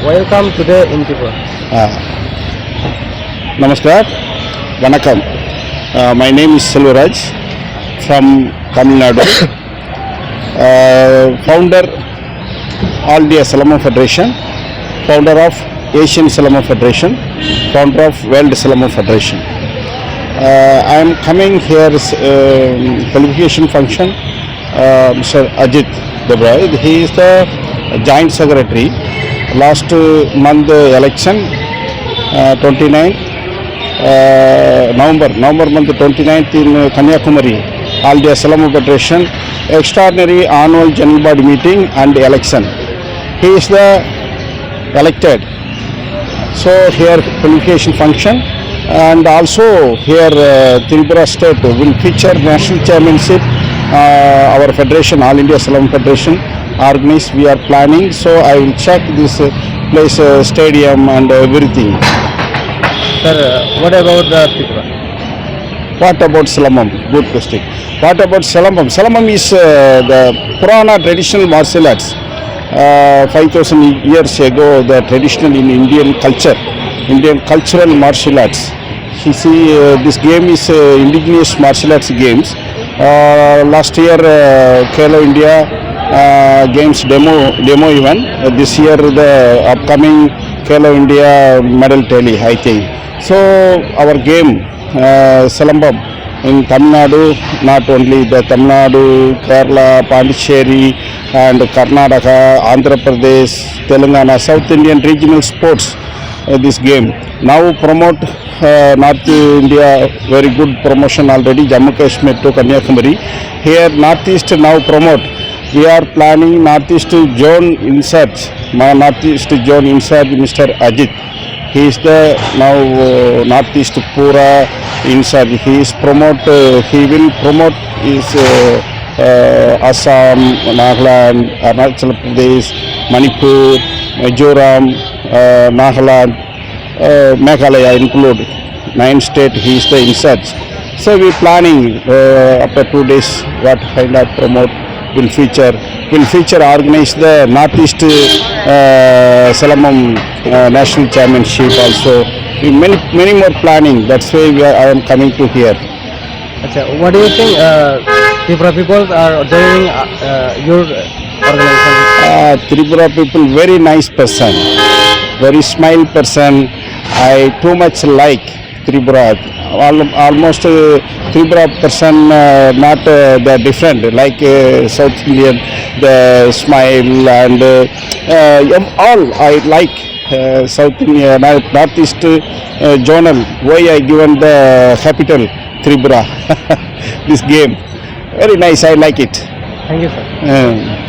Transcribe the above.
Welcome today in Tripura. Namaskar, Vanakkam. My name is Selvaraj from Tamilnaduni. Founder All India Silambam Federation, founder of Asian Silambam Federation, founder of World Silambam Federation. I am coming here qualification function. Mr. Ajit Debray, he is the Joint Secretary. Last month election 29th November month 29th in Kanyakumari, All India Silambam Federation extraordinary annual general body meeting and election. He is the elected. So here qualification function, and also here Tripura state will feature national chairmanship. Our federation, All India Silambam Federation, organize. We are planning, so I will check this place, stadium and everything. Sir, what about the Tripura? What about Silambam? Good question. What about Silambam? Silambam is the Purana traditional martial arts. 5,000 years ago, the traditional in Indian culture, Indian cultural martial arts. You see, this game is indigenous martial arts games. Last year, Khelo India games demo event. This year, the upcoming Khelo India medal tally, I think. So our game Silambam in Tamil Nadu, not only the Tamil Nadu, Kerala, Pondicherry and Karnataka, Andhra Pradesh, Telangana, South Indian regional sports, this game. Now promote North India, very good promotion already, Jammu Kashmir to Kanyakumari. Here Northeast now promote. We are planning Northeast zone in search. My Northeast zone in search, Mr. Ajit. He is the now Northeast Pura in search. He is he will promote his Assam, Nagaland, Arunachal Pradesh, Manipur, Mizoram, Nagaland, Meghalaya include 9 states. He is the in search. So we are planning after 2 days what kind of promote will feature organize the Northeast Silambam National Championship also. Many more planning. That's why I am coming to here. Achha, what do you think Tripura people are joining your organization? Tripura people, very nice person, very smile person. I too much like Tripura. Almost Tripura person not the different like South Indian, the smile and all I like South Indian, Northeast journal. Why I given the capital Tripura this game very nice. I like it. Thank you, sir.